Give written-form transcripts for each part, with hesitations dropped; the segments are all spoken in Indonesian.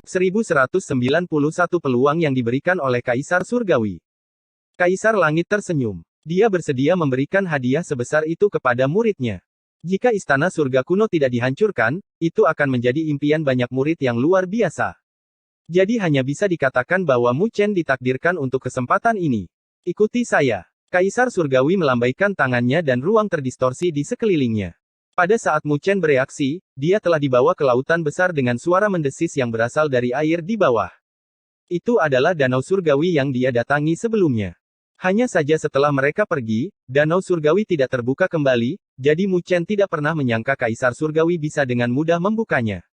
1191 peluang yang diberikan oleh Kaisar Surgawi. Kaisar Langit tersenyum. Dia bersedia memberikan hadiah sebesar itu kepada muridnya. Jika istana surga kuno tidak dihancurkan, itu akan menjadi impian banyak murid yang luar biasa. Jadi hanya bisa dikatakan bahwa Mu Chen ditakdirkan untuk kesempatan ini. Ikuti saya. Kaisar Surgawi melambaikan tangannya dan ruang terdistorsi di sekelilingnya. Pada saat Mu Chen bereaksi, dia telah dibawa ke lautan besar dengan suara mendesis yang berasal dari air di bawah. Itu adalah danau surgawi yang dia datangi sebelumnya. Hanya saja setelah mereka pergi, danau surgawi tidak terbuka kembali, jadi Mu Chen tidak pernah menyangka Kaisar Surgawi bisa dengan mudah membukanya.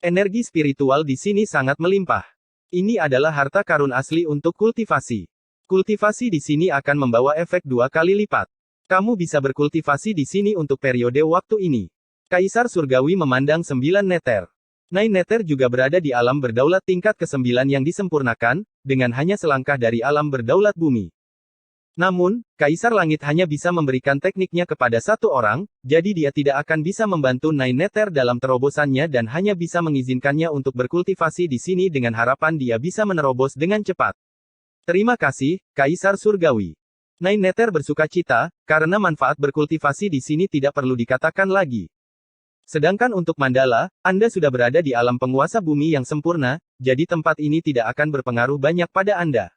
Energi spiritual di sini sangat melimpah. Ini adalah harta karun asli untuk kultivasi. Kultivasi di sini akan membawa efek 2 kali lipat. Kamu bisa berkultivasi di sini untuk periode waktu ini. Kaisar Surgawi memandang 9 neter. 9 neter juga berada di alam berdaulat tingkat ke-9 yang disempurnakan, dengan hanya selangkah dari alam berdaulat bumi. Namun, Kaisar Langit hanya bisa memberikan tekniknya kepada satu orang, jadi dia tidak akan bisa membantu Nine Nether dalam terobosannya dan hanya bisa mengizinkannya untuk berkultivasi di sini dengan harapan dia bisa menerobos dengan cepat. Terima kasih, Kaisar Surgawi. Nine Nether bersuka cita, karena manfaat berkultivasi di sini tidak perlu dikatakan lagi. Sedangkan untuk Mandala, Anda sudah berada di alam penguasa bumi yang sempurna, jadi tempat ini tidak akan berpengaruh banyak pada Anda.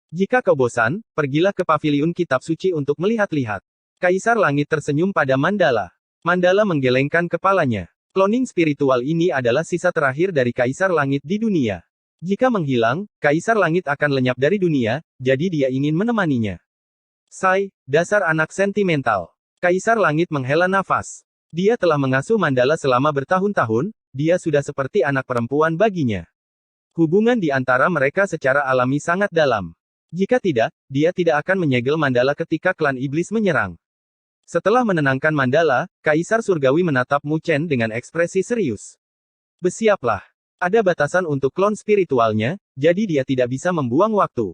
Jika kau bosan, pergilah ke paviliun kitab suci untuk melihat-lihat. Kaisar Langit tersenyum pada Mandala. Mandala menggelengkan kepalanya. Cloning spiritual ini adalah sisa terakhir dari Kaisar Langit di dunia. Jika menghilang, Kaisar Langit akan lenyap dari dunia, jadi dia ingin menemaninya. Sai, dasar anak sentimental. Kaisar Langit menghela nafas. Dia telah mengasuh Mandala selama bertahun-tahun, dia sudah seperti anak perempuan baginya. Hubungan di antara mereka secara alami sangat dalam. Jika tidak, dia tidak akan menyegel Mandala ketika klan iblis menyerang. Setelah menenangkan Mandala, Kaisar Surgawi menatap Mu Chen dengan ekspresi serius. Bersiaplah. Ada batasan untuk klon spiritualnya, jadi dia tidak bisa membuang waktu.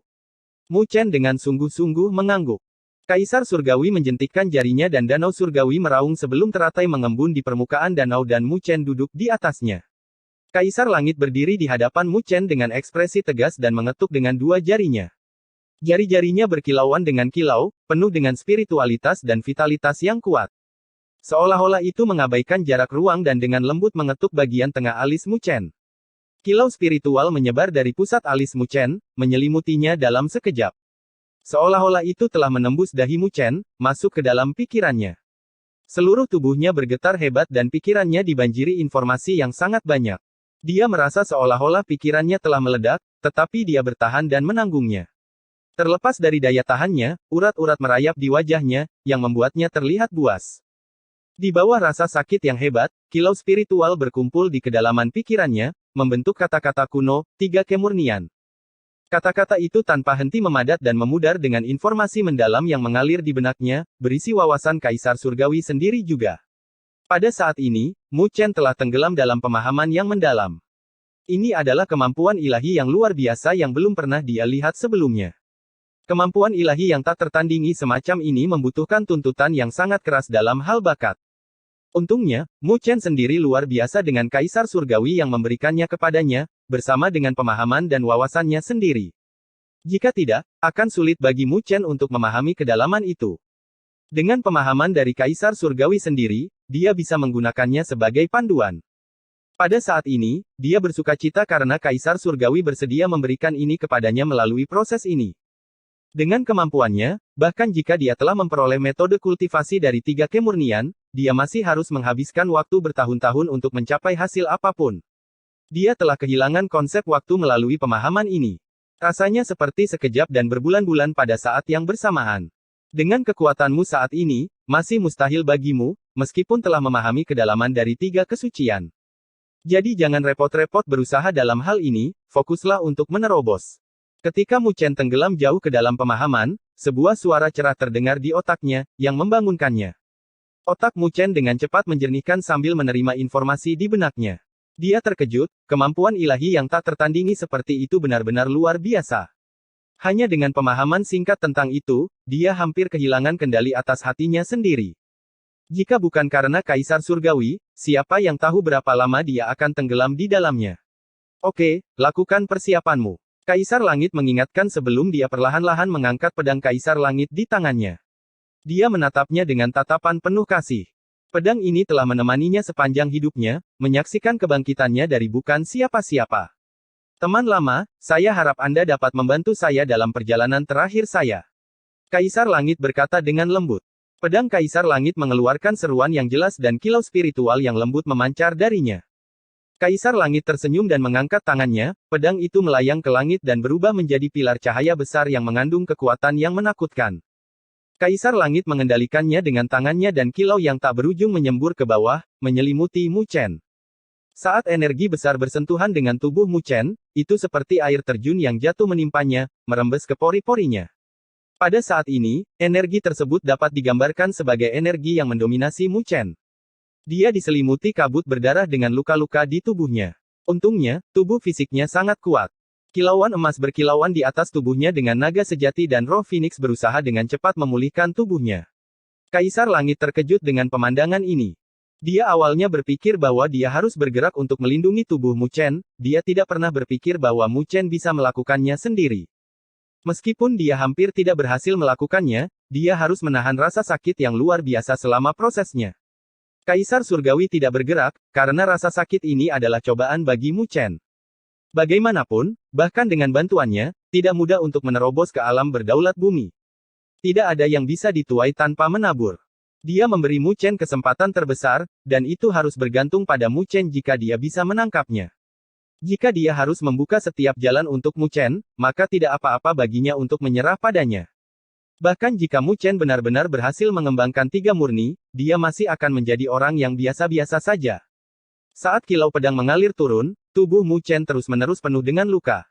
Mu Chen dengan sungguh-sungguh mengangguk. Kaisar Surgawi menjentikkan jarinya dan danau surgawi meraung sebelum teratai mengembun di permukaan danau dan Mu Chen duduk di atasnya. Kaisar Langit berdiri di hadapan Mu Chen dengan ekspresi tegas dan mengetuk dengan 2 jarinya. Jari-jarinya berkilauan dengan kilau, penuh dengan spiritualitas dan vitalitas yang kuat. Seolah-olah itu mengabaikan jarak ruang dan dengan lembut mengetuk bagian tengah alis Mu Chen. Kilau spiritual menyebar dari pusat alis Mu Chen, menyelimutinya dalam sekejap. Seolah-olah itu telah menembus dahi Mu Chen, masuk ke dalam pikirannya. Seluruh tubuhnya bergetar hebat dan pikirannya dibanjiri informasi yang sangat banyak. Dia merasa seolah-olah pikirannya telah meledak, tetapi dia bertahan dan menanggungnya. Terlepas dari daya tahannya, urat-urat merayap di wajahnya, yang membuatnya terlihat buas. Di bawah rasa sakit yang hebat, kilau spiritual berkumpul di kedalaman pikirannya, membentuk kata-kata kuno, 3 kemurnian. Kata-kata itu tanpa henti memadat dan memudar dengan informasi mendalam yang mengalir di benaknya, berisi wawasan Kaisar Surgawi sendiri juga. Pada saat ini, Mu Chen telah tenggelam dalam pemahaman yang mendalam. Ini adalah kemampuan ilahi yang luar biasa yang belum pernah dia lihat sebelumnya. Kemampuan ilahi yang tak tertandingi semacam ini membutuhkan tuntutan yang sangat keras dalam hal bakat. Untungnya, Mu Chen sendiri luar biasa dengan Kaisar Surgawi yang memberikannya kepadanya, bersama dengan pemahaman dan wawasannya sendiri. Jika tidak, akan sulit bagi Mu Chen untuk memahami kedalaman itu. Dengan pemahaman dari Kaisar Surgawi sendiri, dia bisa menggunakannya sebagai panduan. Pada saat ini, dia bersukacita karena Kaisar Surgawi bersedia memberikan ini kepadanya melalui proses ini. Dengan kemampuannya, bahkan jika dia telah memperoleh metode kultivasi dari 3 kemurnian, dia masih harus menghabiskan waktu bertahun-tahun untuk mencapai hasil apapun. Dia telah kehilangan konsep waktu melalui pemahaman ini. Rasanya seperti sekejap dan berbulan-bulan pada saat yang bersamaan. Dengan kekuatanmu saat ini, masih mustahil bagimu, meskipun telah memahami kedalaman dari 3 kesucian. Jadi jangan repot-repot berusaha dalam hal ini, fokuslah untuk menerobos. Ketika Mu Chen tenggelam jauh ke dalam pemahaman, sebuah suara cerah terdengar di otaknya, yang membangunkannya. Otak Mu Chen dengan cepat menjernihkan sambil menerima informasi di benaknya. Dia terkejut, kemampuan ilahi yang tak tertandingi seperti itu benar-benar luar biasa. Hanya dengan pemahaman singkat tentang itu, dia hampir kehilangan kendali atas hatinya sendiri. Jika bukan karena Kaisar Surgawi, siapa yang tahu berapa lama dia akan tenggelam di dalamnya. Oke, lakukan persiapanmu. Kaisar Langit mengingatkan sebelum dia perlahan-lahan mengangkat pedang Kaisar Langit di tangannya. Dia menatapnya dengan tatapan penuh kasih. Pedang ini telah menemaninya sepanjang hidupnya, menyaksikan kebangkitannya dari bukan siapa-siapa. Teman lama, saya harap Anda dapat membantu saya dalam perjalanan terakhir saya. Kaisar Langit berkata dengan lembut. Pedang Kaisar Langit mengeluarkan seruan yang jelas dan kilau spiritual yang lembut memancar darinya. Kaisar Langit tersenyum dan mengangkat tangannya, pedang itu melayang ke langit dan berubah menjadi pilar cahaya besar yang mengandung kekuatan yang menakutkan. Kaisar Langit mengendalikannya dengan tangannya dan kilau yang tak berujung menyembur ke bawah, menyelimuti Mu Chen. Saat energi besar bersentuhan dengan tubuh Mu Chen, itu seperti air terjun yang jatuh menimpanya, merembes ke pori-porinya. Pada saat ini, energi tersebut dapat digambarkan sebagai energi yang mendominasi Mu Chen. Dia diselimuti kabut berdarah dengan luka-luka di tubuhnya. Untungnya, tubuh fisiknya sangat kuat. Kilauan emas berkilauan di atas tubuhnya dengan naga sejati dan roh Phoenix berusaha dengan cepat memulihkan tubuhnya. Kaisar Langit terkejut dengan pemandangan ini. Dia awalnya berpikir bahwa dia harus bergerak untuk melindungi tubuh Mu Chen, dia tidak pernah berpikir bahwa Mu Chen bisa melakukannya sendiri. Meskipun dia hampir tidak berhasil melakukannya, dia harus menahan rasa sakit yang luar biasa selama prosesnya. Kaisar Surgawi tidak bergerak, karena rasa sakit ini adalah cobaan bagi Mu Chen. Bagaimanapun, bahkan dengan bantuannya, tidak mudah untuk menerobos ke alam berdaulat bumi. Tidak ada yang bisa dituai tanpa menabur. Dia memberi Mu Chen kesempatan terbesar, dan itu harus bergantung pada Mu Chen jika dia bisa menangkapnya. Jika dia harus membuka setiap jalan untuk Mu Chen, maka tidak apa-apa baginya untuk menyerah padanya. Bahkan jika Mu Chen benar-benar berhasil mengembangkan tiga murni, dia masih akan menjadi orang yang biasa-biasa saja. Saat kilau pedang mengalir turun, tubuh Mu Chen terus-menerus penuh dengan luka.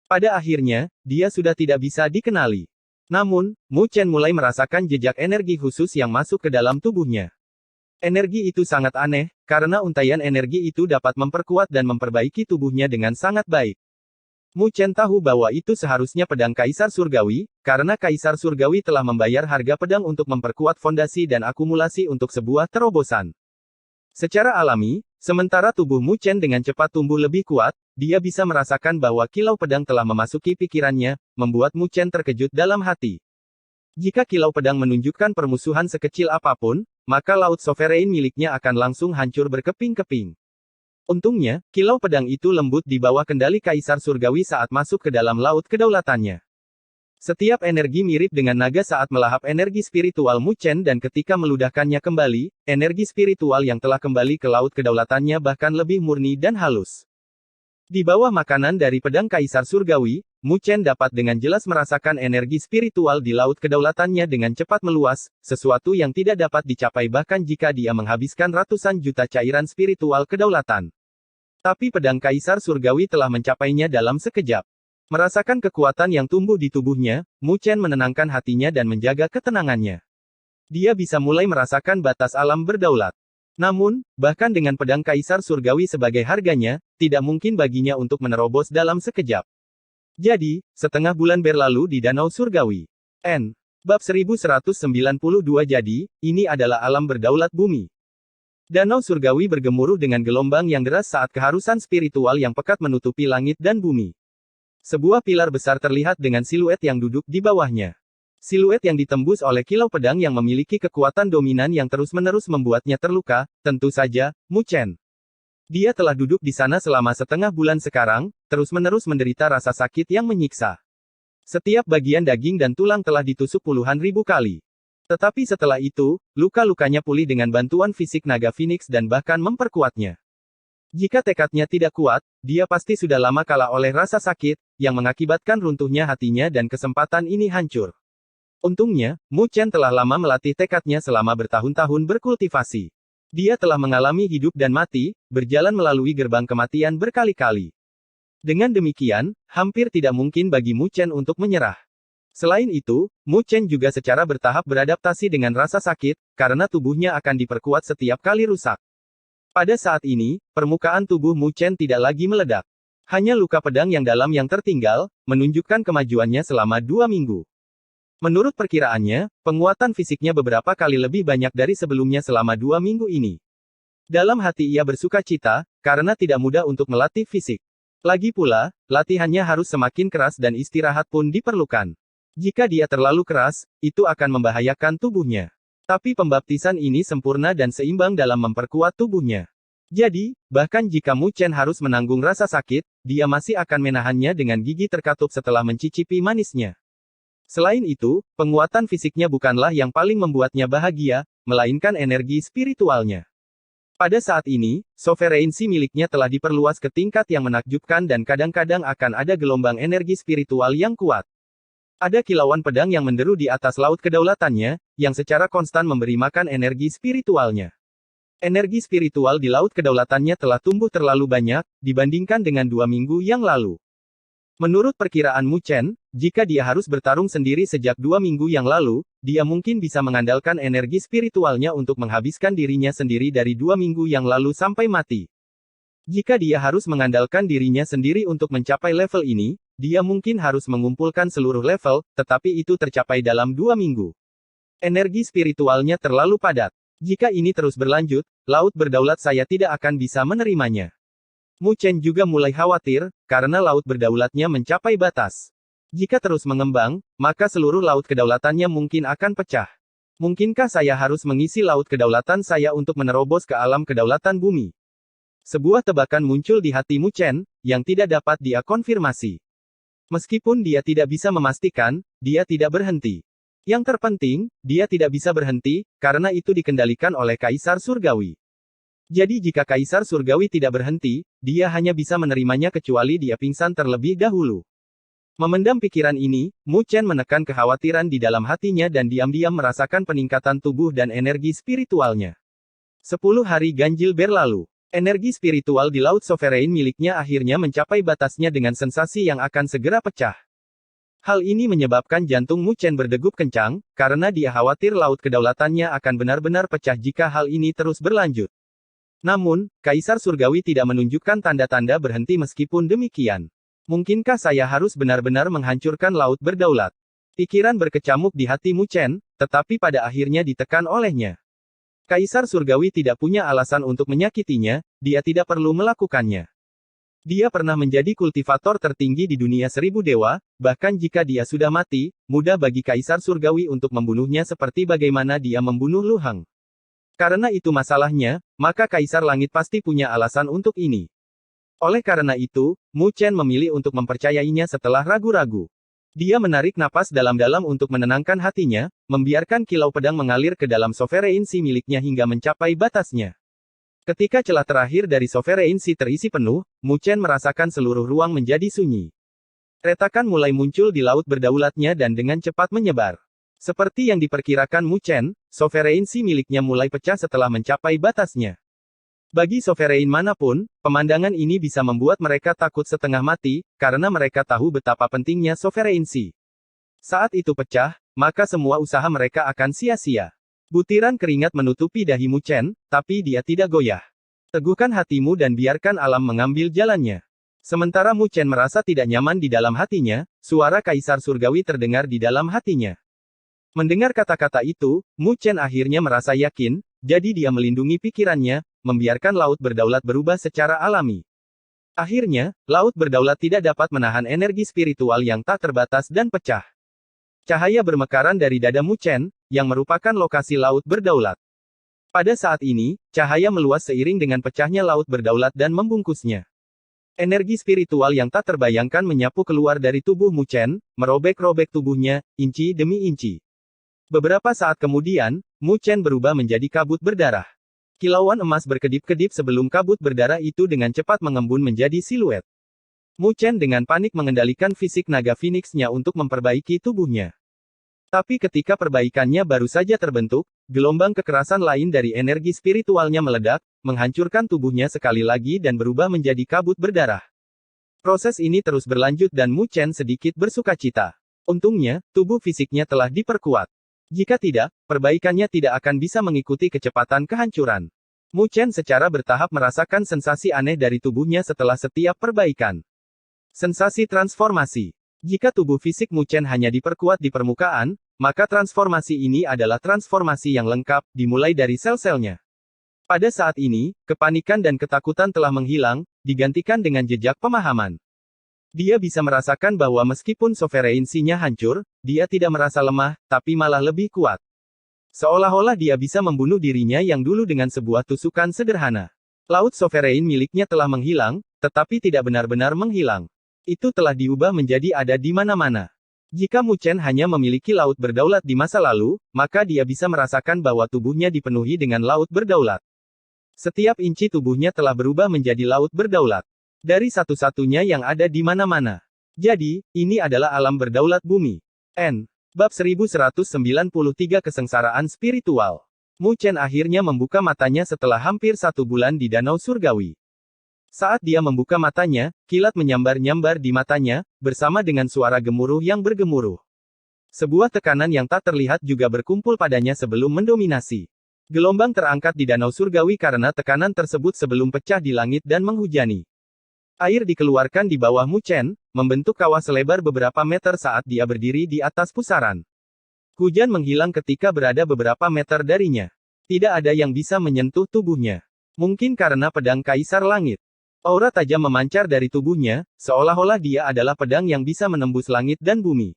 Pada akhirnya, dia sudah tidak bisa dikenali. Namun, Mu Chen mulai merasakan jejak energi khusus yang masuk ke dalam tubuhnya. Energi itu sangat aneh, karena untaian energi itu dapat memperkuat dan memperbaiki tubuhnya dengan sangat baik. Mu Chen tahu bahwa itu seharusnya pedang Kaisar Surgawi, karena Kaisar Surgawi telah membayar harga pedang untuk memperkuat fondasi dan akumulasi untuk sebuah terobosan. Secara alami, sementara tubuh Mu Chen dengan cepat tumbuh lebih kuat, dia bisa merasakan bahwa kilau pedang telah memasuki pikirannya, membuat Mu Chen terkejut dalam hati. Jika kilau pedang menunjukkan permusuhan sekecil apapun, maka laut sovereign miliknya akan langsung hancur berkeping-keping. Untungnya, kilau pedang itu lembut di bawah kendali Kaisar Surgawi saat masuk ke dalam laut kedaulatannya. Setiap energi mirip dengan naga saat melahap energi spiritual Mu Chen dan ketika meludahkannya kembali, energi spiritual yang telah kembali ke laut kedaulatannya bahkan lebih murni dan halus. Di bawah makanan dari pedang Kaisar Surgawi, Mu Chen dapat dengan jelas merasakan energi spiritual di laut kedaulatannya dengan cepat meluas, sesuatu yang tidak dapat dicapai bahkan jika dia menghabiskan ratusan juta cairan spiritual kedaulatan. Tapi pedang Kaisar Surgawi telah mencapainya dalam sekejap. Merasakan kekuatan yang tumbuh di tubuhnya, Mu Chen menenangkan hatinya dan menjaga ketenangannya. Dia bisa mulai merasakan batas alam berdaulat. Namun, bahkan dengan pedang Kaisar Surgawi sebagai harganya, tidak mungkin baginya untuk menerobos dalam sekejap. Jadi, setengah bulan berlalu di Danau Surgawi. Bab 1192 jadi, ini adalah alam berdaulat bumi. Danau Surgawi bergemuruh dengan gelombang yang deras saat keharusan spiritual yang pekat menutupi langit dan bumi. Sebuah pilar besar terlihat dengan siluet yang duduk di bawahnya. Siluet yang ditembus oleh kilau pedang yang memiliki kekuatan dominan yang terus-menerus membuatnya terluka, tentu saja, Mu Chen. Dia telah duduk di sana selama setengah bulan sekarang, terus-menerus menderita rasa sakit yang menyiksa. Setiap bagian daging dan tulang telah ditusuk puluhan ribu kali. Tetapi setelah itu, luka-lukanya pulih dengan bantuan fisik naga Phoenix dan bahkan memperkuatnya. Jika tekadnya tidak kuat, dia pasti sudah lama kalah oleh rasa sakit, yang mengakibatkan runtuhnya hatinya dan kesempatan ini hancur. Untungnya, Mu Chen telah lama melatih tekadnya selama bertahun-tahun berkultivasi. Dia telah mengalami hidup dan mati, berjalan melalui gerbang kematian berkali-kali. Dengan demikian, hampir tidak mungkin bagi Mu Chen untuk menyerah. Selain itu, Mu Chen juga secara bertahap beradaptasi dengan rasa sakit, karena tubuhnya akan diperkuat setiap kali rusak. Pada saat ini, permukaan tubuh Mu Chen tidak lagi meledak. Hanya luka pedang yang dalam yang tertinggal, menunjukkan kemajuannya selama 2 minggu. Menurut perkiraannya, penguatan fisiknya beberapa kali lebih banyak dari sebelumnya selama 2 minggu ini. Dalam hati ia bersuka cita, karena tidak mudah untuk melatih fisik. Lagi pula, latihannya harus semakin keras dan istirahat pun diperlukan. Jika dia terlalu keras, itu akan membahayakan tubuhnya. Tapi pembaptisan ini sempurna dan seimbang dalam memperkuat tubuhnya. Jadi, bahkan jika Mu Chen harus menanggung rasa sakit, dia masih akan menahannya dengan gigi terkatup setelah mencicipi manisnya. Selain itu, penguatan fisiknya bukanlah yang paling membuatnya bahagia, melainkan energi spiritualnya. Pada saat ini, sovereignty miliknya telah diperluas ke tingkat yang menakjubkan dan kadang-kadang akan ada gelombang energi spiritual yang kuat. Ada kilauan pedang yang menderu di atas laut kedaulatannya, yang secara konstan memberi makan energi spiritualnya. Energi spiritual di laut kedaulatannya telah tumbuh terlalu banyak, dibandingkan dengan 2 minggu yang lalu. Menurut perkiraan Mu Chen, jika dia harus bertarung sendiri sejak 2 minggu yang lalu, dia mungkin bisa mengandalkan energi spiritualnya untuk menghabiskan dirinya sendiri dari 2 minggu yang lalu sampai mati. Jika dia harus mengandalkan dirinya sendiri untuk mencapai level ini, dia mungkin harus mengumpulkan seluruh level, tetapi itu tercapai dalam 2 minggu. Energi spiritualnya terlalu padat. Jika ini terus berlanjut, laut berdaulat saya tidak akan bisa menerimanya. Mu Chen juga mulai khawatir, karena laut berdaulatnya mencapai batas. Jika terus mengembang, maka seluruh laut kedaulatannya mungkin akan pecah. Mungkinkah saya harus mengisi laut kedaulatan saya untuk menerobos ke alam kedaulatan bumi? Sebuah tebakan muncul di hati Mu Chen, yang tidak dapat dia konfirmasi. Meskipun dia tidak bisa memastikan, dia tidak berhenti. Yang terpenting, dia tidak bisa berhenti, karena itu dikendalikan oleh Kaisar Surgawi. Jadi jika Kaisar Surgawi tidak berhenti, dia hanya bisa menerimanya kecuali dia pingsan terlebih dahulu. Memendam pikiran ini, Mu Chen menekan kekhawatiran di dalam hatinya dan diam-diam merasakan peningkatan tubuh dan energi spiritualnya. 10 hari ganjil berlalu. Energi spiritual di Laut Sovereign miliknya akhirnya mencapai batasnya dengan sensasi yang akan segera pecah. Hal ini menyebabkan jantung Mu Chen berdegup kencang, karena dia khawatir laut kedaulatannya akan benar-benar pecah jika hal ini terus berlanjut. Namun, Kaisar Surgawi tidak menunjukkan tanda-tanda berhenti meskipun demikian. Mungkinkah saya harus benar-benar menghancurkan laut berdaulat? Pikiran berkecamuk di hati Mu Chen, tetapi pada akhirnya ditekan olehnya. Kaisar Surgawi tidak punya alasan untuk menyakitinya, dia tidak perlu melakukannya. Dia pernah menjadi kultivator tertinggi di dunia 1000 dewa, bahkan jika dia sudah mati, mudah bagi Kaisar Surgawi untuk membunuhnya seperti bagaimana dia membunuh Lu Heng. Karena itu masalahnya, maka Kaisar Langit pasti punya alasan untuk ini. Oleh karena itu, Mu Chen memilih untuk mempercayainya setelah ragu-ragu. Dia menarik napas dalam-dalam untuk menenangkan hatinya, membiarkan kilau pedang mengalir ke dalam sovereignty miliknya hingga mencapai batasnya. Ketika celah terakhir dari sovereignty terisi penuh, Mu Chen merasakan seluruh ruang menjadi sunyi. Retakan mulai muncul di laut berdaulatnya dan dengan cepat menyebar. Seperti yang diperkirakan Mu Chen, sovereignty miliknya mulai pecah setelah mencapai batasnya. Bagi sovereign manapun, pemandangan ini bisa membuat mereka takut setengah mati, karena mereka tahu betapa pentingnya sovereignty. Saat itu pecah, maka semua usaha mereka akan sia-sia. Butiran keringat menutupi dahi Mu Chen, tapi dia tidak goyah. Teguhkan hatimu dan biarkan alam mengambil jalannya. Sementara Mu Chen merasa tidak nyaman di dalam hatinya, suara Kaisar Surgawi terdengar di dalam hatinya. Mendengar kata-kata itu, Mu Chen akhirnya merasa yakin, jadi dia melindungi pikirannya, membiarkan laut berdaulat berubah secara alami. Akhirnya, laut berdaulat tidak dapat menahan energi spiritual yang tak terbatas dan pecah. Cahaya bermekaran dari dada Mu Chen, yang merupakan lokasi laut berdaulat. Pada saat ini, cahaya meluas seiring dengan pecahnya laut berdaulat dan membungkusnya. Energi spiritual yang tak terbayangkan menyapu keluar dari tubuh Mu Chen, merobek-robek tubuhnya, inci demi inci. Beberapa saat kemudian, Mu Chen berubah menjadi kabut berdarah. Kilauan emas berkedip-kedip sebelum kabut berdarah itu dengan cepat mengembun menjadi siluet. Mu Chen dengan panik mengendalikan fisik naga Phoenix-nya untuk memperbaiki tubuhnya. Tapi ketika perbaikannya baru saja terbentuk, gelombang kekerasan lain dari energi spiritualnya meledak, menghancurkan tubuhnya sekali lagi dan berubah menjadi kabut berdarah. Proses ini terus berlanjut dan Mu Chen sedikit bersukacita. Untungnya, tubuh fisiknya telah diperkuat. Jika tidak, perbaikannya tidak akan bisa mengikuti kecepatan kehancuran. Mu Chen secara bertahap merasakan sensasi aneh dari tubuhnya setelah setiap perbaikan. Sensasi transformasi. Jika tubuh fisik Mu Chen hanya diperkuat di permukaan, maka transformasi ini adalah transformasi yang lengkap, dimulai dari sel-selnya. Pada saat ini, kepanikan dan ketakutan telah menghilang, digantikan dengan jejak pemahaman. Dia bisa merasakan bahwa meskipun sovereignty-nya hancur, dia tidak merasa lemah, tapi malah lebih kuat. Seolah-olah dia bisa membunuh dirinya yang dulu dengan sebuah tusukan sederhana. Laut sovereign miliknya telah menghilang, tetapi tidak benar-benar menghilang. Itu telah diubah menjadi ada di mana-mana. Jika Mu Chen hanya memiliki laut berdaulat di masa lalu, maka dia bisa merasakan bahwa tubuhnya dipenuhi dengan laut berdaulat. Setiap inci tubuhnya telah berubah menjadi laut berdaulat. Dari satu-satunya yang ada di mana-mana. Jadi, ini adalah alam berdaulat bumi. N. Bab 1193 Kesengsaraan Spiritual. Mu Chen akhirnya membuka matanya setelah hampir 1 bulan di Danau Surgawi. Saat dia membuka matanya, kilat menyambar-nyambar di matanya, bersama dengan suara gemuruh yang bergemuruh. Sebuah tekanan yang tak terlihat juga berkumpul padanya sebelum mendominasi. Gelombang terangkat di Danau Surgawi karena tekanan tersebut sebelum pecah di langit dan menghujani. Air dikeluarkan di bawah Mu Chen, membentuk kawah selebar beberapa meter saat dia berdiri di atas pusaran. Hujan menghilang ketika berada beberapa meter darinya. Tidak ada yang bisa menyentuh tubuhnya. Mungkin karena pedang Kaisar Langit. Aura tajam memancar dari tubuhnya, seolah-olah dia adalah pedang yang bisa menembus langit dan bumi.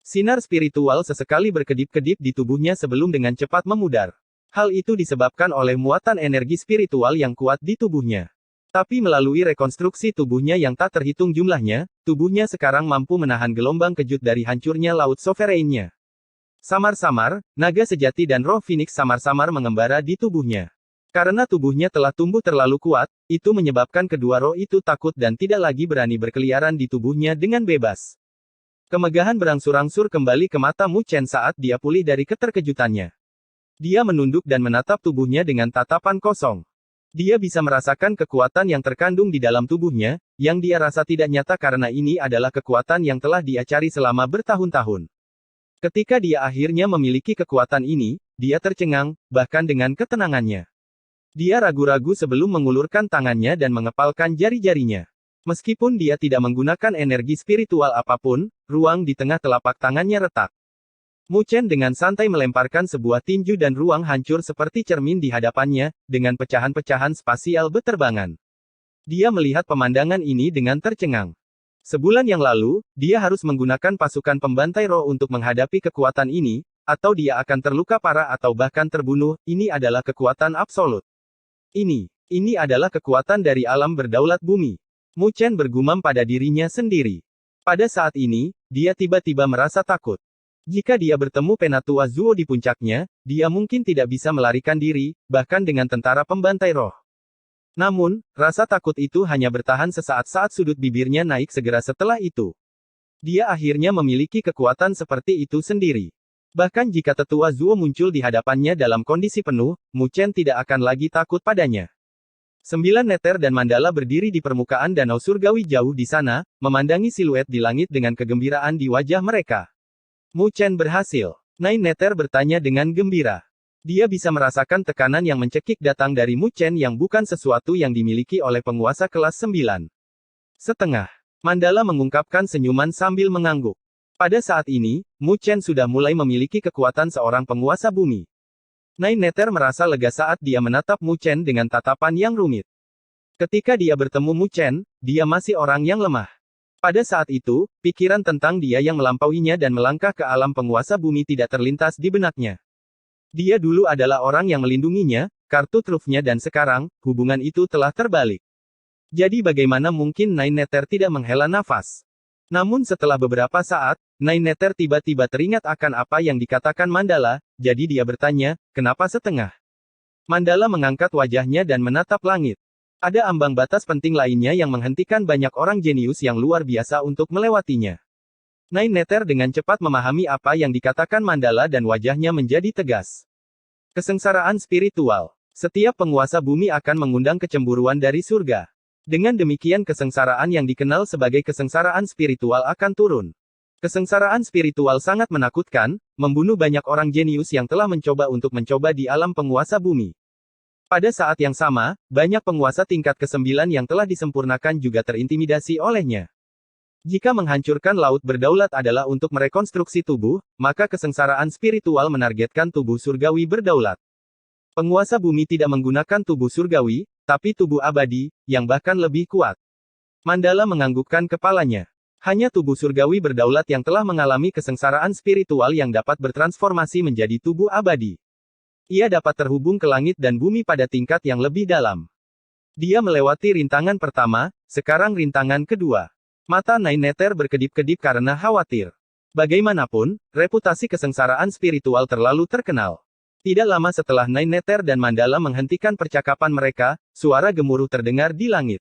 Sinar spiritual sesekali berkedip-kedip di tubuhnya sebelum dengan cepat memudar. Hal itu disebabkan oleh muatan energi spiritual yang kuat di tubuhnya. Tapi melalui rekonstruksi tubuhnya yang tak terhitung jumlahnya, tubuhnya sekarang mampu menahan gelombang kejut dari hancurnya laut sovereignnya. Samar-samar, naga sejati dan roh Phoenix samar-samar mengembara di tubuhnya. Karena tubuhnya telah tumbuh terlalu kuat, itu menyebabkan kedua roh itu takut dan tidak lagi berani berkeliaran di tubuhnya dengan bebas. Kemegahan berangsur-angsur kembali ke mata Mu Chen saat dia pulih dari keterkejutannya. Dia menunduk dan menatap tubuhnya dengan tatapan kosong. Dia bisa merasakan kekuatan yang terkandung di dalam tubuhnya, yang dia rasa tidak nyata karena ini adalah kekuatan yang telah dia cari selama bertahun-tahun. Ketika dia akhirnya memiliki kekuatan ini, dia tercengang, bahkan dengan ketenangannya. Dia ragu-ragu sebelum mengulurkan tangannya dan mengepalkan jari-jarinya. Meskipun dia tidak menggunakan energi spiritual apapun, ruang di tengah telapak tangannya retak. Mu Chen dengan santai melemparkan sebuah tinju dan ruang hancur seperti cermin di hadapannya, dengan pecahan-pecahan spasial beterbangan. Dia melihat pemandangan ini dengan tercengang. Sebulan yang lalu, dia harus menggunakan pasukan pembantai roh untuk menghadapi kekuatan ini, atau dia akan terluka parah atau bahkan terbunuh. Ini adalah kekuatan absolut. Ini adalah kekuatan dari alam berdaulat bumi. Mu Chen bergumam pada dirinya sendiri. Pada saat ini, dia tiba-tiba merasa takut. Jika dia bertemu Penatua Zuo di puncaknya, dia mungkin tidak bisa melarikan diri, bahkan dengan tentara pembantai roh. Namun, rasa takut itu hanya bertahan sesaat saat sudut bibirnya naik segera setelah itu. Dia akhirnya memiliki kekuatan seperti itu sendiri. Bahkan jika Tetua Zuo muncul di hadapannya dalam kondisi penuh, Mu Chen tidak akan lagi takut padanya. 9 neter dan mandala berdiri di permukaan danau surgawi jauh di sana, memandangi siluet di langit dengan kegembiraan di wajah mereka. Mu Chen berhasil. Nine Neter bertanya dengan gembira. Dia bisa merasakan tekanan yang mencekik datang dari Mu Chen yang bukan sesuatu yang dimiliki oleh penguasa kelas 9. Setengah. Mandala mengungkapkan senyuman sambil mengangguk. Pada saat ini, Mu Chen sudah mulai memiliki kekuatan seorang penguasa bumi. Nine Neter merasa lega saat dia menatap Mu Chen dengan tatapan yang rumit. Ketika dia bertemu Mu Chen, dia masih orang yang lemah. Pada saat itu, pikiran tentang dia yang melampauinya dan melangkah ke alam penguasa bumi tidak terlintas di benaknya. Dia dulu adalah orang yang melindunginya, kartu trufnya dan sekarang, hubungan itu telah terbalik. Jadi bagaimana mungkin Nine Neter tidak menghela nafas? Namun setelah beberapa saat, Nine Neter tiba-tiba teringat akan apa yang dikatakan Mandala, jadi dia bertanya, kenapa setengah? Mandala mengangkat wajahnya dan menatap langit. Ada ambang batas penting lainnya yang menghentikan banyak orang jenius yang luar biasa untuk melewatinya. Nine Neter dengan cepat memahami apa yang dikatakan Mandala dan wajahnya menjadi tegas. Kesengsaraan spiritual. Setiap penguasa bumi akan mengundang kecemburuan dari surga. Dengan demikian kesengsaraan yang dikenal sebagai kesengsaraan spiritual akan turun. Kesengsaraan spiritual sangat menakutkan, membunuh banyak orang jenius yang telah mencoba untuk mencoba di alam penguasa bumi. Pada saat yang sama, banyak penguasa tingkat ke-9 yang telah disempurnakan juga terintimidasi olehnya. Jika menghancurkan laut berdaulat adalah untuk merekonstruksi tubuh, maka kesengsaraan spiritual menargetkan tubuh surgawi berdaulat. Penguasa bumi tidak menggunakan tubuh surgawi, tapi tubuh abadi, yang bahkan lebih kuat. Mandala menganggukkan kepalanya. Hanya tubuh surgawi berdaulat yang telah mengalami kesengsaraan spiritual yang dapat bertransformasi menjadi tubuh abadi. Ia dapat terhubung ke langit dan bumi pada tingkat yang lebih dalam. Dia melewati rintangan pertama, sekarang rintangan kedua. Mata Nine Nether berkedip-kedip karena khawatir. Bagaimanapun, reputasi kesengsaraan spiritual terlalu terkenal. Tidak lama setelah Nine Nether dan Mandala menghentikan percakapan mereka, suara gemuruh terdengar di langit.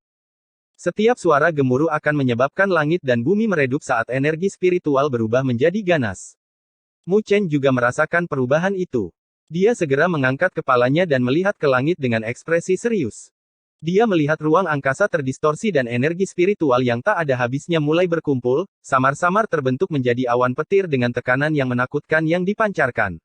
Setiap suara gemuruh akan menyebabkan langit dan bumi meredup saat energi spiritual berubah menjadi ganas. Mu Chen juga merasakan perubahan itu. Dia segera mengangkat kepalanya dan melihat ke langit dengan ekspresi serius. Dia melihat ruang angkasa terdistorsi dan energi spiritual yang tak ada habisnya mulai berkumpul, samar-samar terbentuk menjadi awan petir dengan tekanan yang menakutkan yang dipancarkan.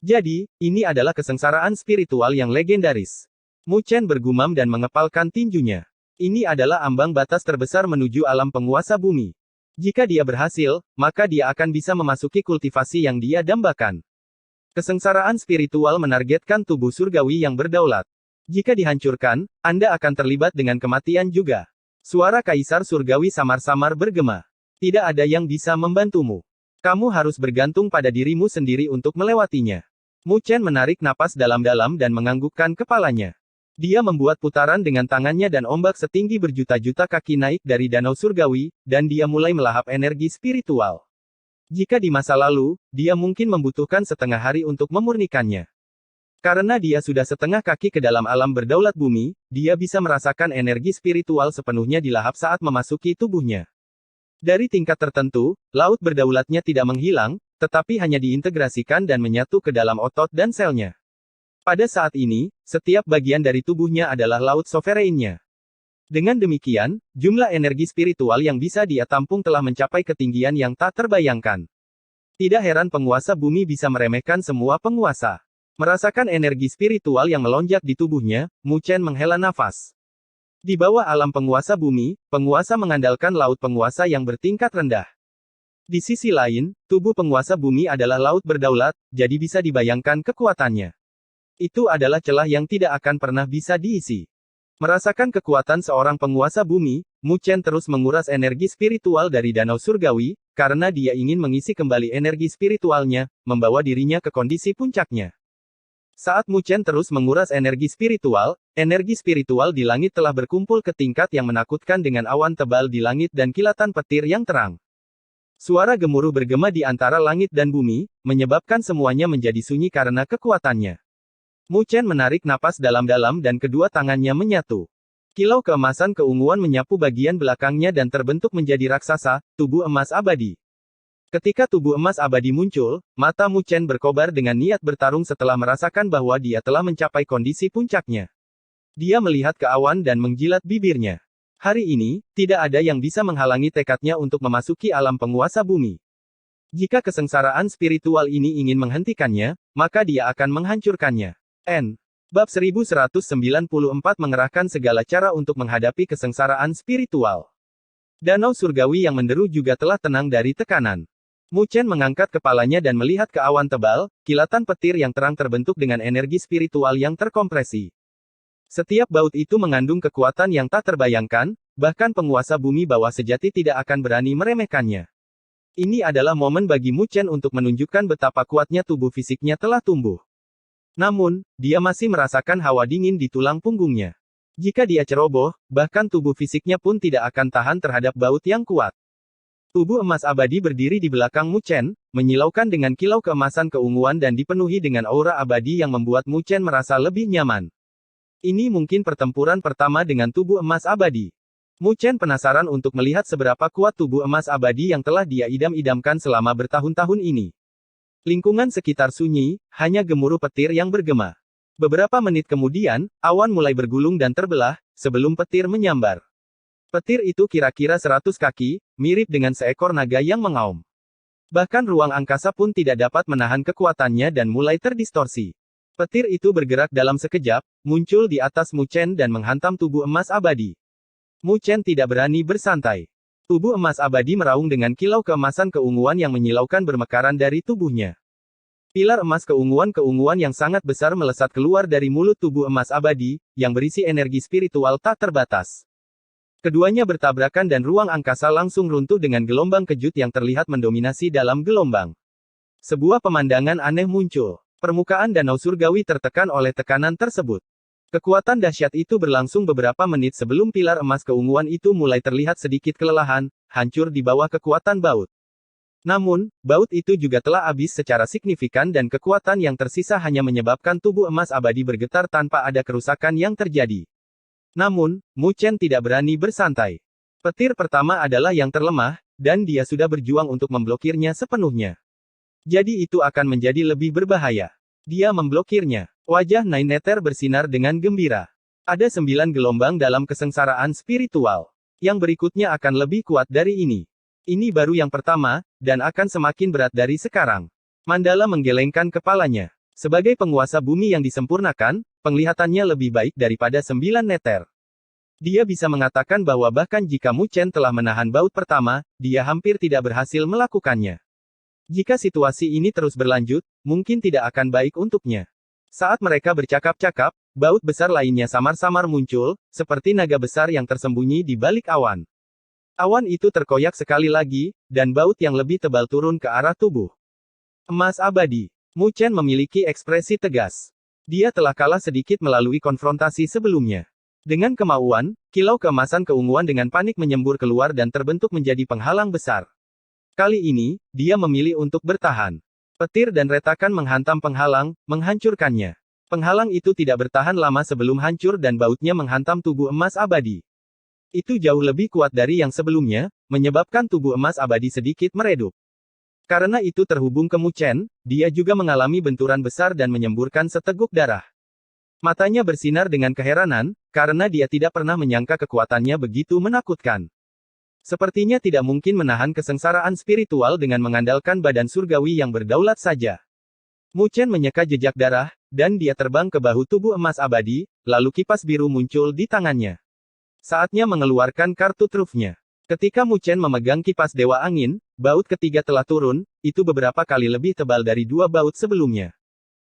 Jadi, ini adalah kesengsaraan spiritual yang legendaris. Mu Chen bergumam dan mengepalkan tinjunya. Ini adalah ambang batas terbesar menuju alam penguasa bumi. Jika dia berhasil, maka dia akan bisa memasuki kultivasi yang dia dambakan. Kesengsaraan spiritual menargetkan tubuh surgawi yang berdaulat. Jika dihancurkan, Anda akan terlibat dengan kematian juga. Suara Kaisar Surgawi samar-samar bergema. Tidak ada yang bisa membantumu. Kamu harus bergantung pada dirimu sendiri untuk melewatinya. Mu Chen menarik napas dalam-dalam dan menganggukkan kepalanya. Dia membuat putaran dengan tangannya dan ombak setinggi berjuta-juta kaki naik dari danau surgawi, dan dia mulai melahap energi spiritual. Jika di masa lalu, dia mungkin membutuhkan setengah hari untuk memurnikannya. Karena dia sudah setengah kaki ke dalam alam berdaulat bumi, dia bisa merasakan energi spiritual sepenuhnya dilahap saat memasuki tubuhnya. Dari tingkat tertentu, laut berdaulatnya tidak menghilang, tetapi hanya diintegrasikan dan menyatu ke dalam otot dan selnya. Pada saat ini, setiap bagian dari tubuhnya adalah laut sovereignnya. Dengan demikian, jumlah energi spiritual yang bisa dia tampung telah mencapai ketinggian yang tak terbayangkan. Tidak heran penguasa bumi bisa meremehkan semua penguasa. Merasakan energi spiritual yang melonjak di tubuhnya, Mu Chen menghela nafas. Di bawah alam penguasa bumi, penguasa mengandalkan laut penguasa yang bertingkat rendah. Di sisi lain, tubuh penguasa bumi adalah laut berdaulat, jadi bisa dibayangkan kekuatannya. Itu adalah celah yang tidak akan pernah bisa diisi. Merasakan kekuatan seorang penguasa bumi, Mu Chen terus menguras energi spiritual dari danau surgawi, karena dia ingin mengisi kembali energi spiritualnya, membawa dirinya ke kondisi puncaknya. Saat Mu Chen terus menguras energi spiritual di langit telah berkumpul ke tingkat yang menakutkan dengan awan tebal di langit dan kilatan petir yang terang. Suara gemuruh bergema di antara langit dan bumi, menyebabkan semuanya menjadi sunyi karena kekuatannya. Mu Chen menarik napas dalam-dalam dan kedua tangannya menyatu. Kilau keemasan keunguan menyapu bagian belakangnya dan terbentuk menjadi raksasa, tubuh emas abadi. Ketika tubuh emas abadi muncul, mata Mu Chen berkobar dengan niat bertarung setelah merasakan bahwa dia telah mencapai kondisi puncaknya. Dia melihat ke awan dan menjilat bibirnya. Hari ini, tidak ada yang bisa menghalangi tekadnya untuk memasuki alam penguasa bumi. Jika kesengsaraan spiritual ini ingin menghentikannya, maka dia akan menghancurkannya. Bab 1194 mengerahkan segala cara untuk menghadapi kesengsaraan spiritual. Danau surgawi yang menderu juga telah tenang dari tekanan. Mu Chen mengangkat kepalanya dan melihat ke awan tebal, kilatan petir yang terang terbentuk dengan energi spiritual yang terkompresi. Setiap baut itu mengandung kekuatan yang tak terbayangkan, bahkan penguasa bumi bawah sejati tidak akan berani meremehkannya. Ini adalah momen bagi Mu Chen untuk menunjukkan betapa kuatnya tubuh fisiknya telah tumbuh. Namun, dia masih merasakan hawa dingin di tulang punggungnya. Jika dia ceroboh, bahkan tubuh fisiknya pun tidak akan tahan terhadap baut yang kuat. Tubuh emas abadi berdiri di belakang Mu Chen, menyilaukan dengan kilau keemasan keunguan dan dipenuhi dengan aura abadi yang membuat Mu Chen merasa lebih nyaman. Ini mungkin pertempuran pertama dengan tubuh emas abadi. Mu Chen penasaran untuk melihat seberapa kuat tubuh emas abadi yang telah dia idam-idamkan selama bertahun-tahun ini. Lingkungan sekitar sunyi, hanya gemuruh petir yang bergema. Beberapa menit kemudian, awan mulai bergulung dan terbelah, sebelum petir menyambar. Petir itu kira-kira 100 kaki, mirip dengan seekor naga yang mengaum. Bahkan ruang angkasa pun tidak dapat menahan kekuatannya dan mulai terdistorsi. Petir itu bergerak dalam sekejap, muncul di atas Mu Chen dan menghantam tubuh emas abadi. Mu Chen tidak berani bersantai. Tubuh emas abadi meraung dengan kilau keemasan keunguan yang menyilaukan bermekaran dari tubuhnya. Pilar emas keunguan-keunguan yang sangat besar melesat keluar dari mulut tubuh emas abadi, yang berisi energi spiritual tak terbatas. Keduanya bertabrakan dan ruang angkasa langsung runtuh dengan gelombang kejut yang terlihat mendominasi dalam gelombang. Sebuah pemandangan aneh muncul. Permukaan danau surgawi tertekan oleh tekanan tersebut. Kekuatan dahsyat itu berlangsung beberapa menit sebelum pilar emas keunguan itu mulai terlihat sedikit kelelahan, hancur di bawah kekuatan baut. Namun, baut itu juga telah habis secara signifikan dan kekuatan yang tersisa hanya menyebabkan tubuh emas abadi bergetar tanpa ada kerusakan yang terjadi. Namun, Mu Chen tidak berani bersantai. Petir pertama adalah yang terlemah, dan dia sudah berjuang untuk memblokirnya sepenuhnya. Jadi itu akan menjadi lebih berbahaya. Dia memblokirnya. Wajah Nine Nether bersinar dengan gembira. Ada 9 gelombang dalam kesengsaraan spiritual. Yang berikutnya akan lebih kuat dari ini. Ini baru yang pertama, dan akan semakin berat dari sekarang. Mandala menggelengkan kepalanya. Sebagai penguasa bumi yang disempurnakan, penglihatannya lebih baik daripada 9 Nether. Dia bisa mengatakan bahwa bahkan jika Mu Chen telah menahan baut pertama, dia hampir tidak berhasil melakukannya. Jika situasi ini terus berlanjut, mungkin tidak akan baik untuknya. Saat mereka bercakap-cakap, baut besar lainnya samar-samar muncul, seperti naga besar yang tersembunyi di balik awan. Awan itu terkoyak sekali lagi, dan baut yang lebih tebal turun ke arah tubuh emas abadi. Mu Chen memiliki ekspresi tegas. Dia telah kalah sedikit melalui konfrontasi sebelumnya. Dengan kemauan, kilau keemasan keunguan dengan panik menyembur keluar dan terbentuk menjadi penghalang besar. Kali ini, dia memilih untuk bertahan. Petir dan retakan menghantam penghalang, menghancurkannya. Penghalang itu tidak bertahan lama sebelum hancur dan bautnya menghantam tubuh emas abadi. Itu jauh lebih kuat dari yang sebelumnya, menyebabkan tubuh emas abadi sedikit meredup. Karena itu terhubung ke Mu Chen, dia juga mengalami benturan besar dan menyemburkan seteguk darah. Matanya bersinar dengan keheranan, karena dia tidak pernah menyangka kekuatannya begitu menakutkan. Sepertinya tidak mungkin menahan kesengsaraan spiritual dengan mengandalkan badan surgawi yang berdaulat saja. Mu Chen menyeka jejak darah, dan dia terbang ke bahu tubuh emas abadi, lalu kipas biru muncul di tangannya. Saatnya mengeluarkan kartu trufnya. Ketika Mu Chen memegang kipas Dewa Angin, baut ketiga telah turun, itu beberapa kali lebih tebal dari 2 baut sebelumnya.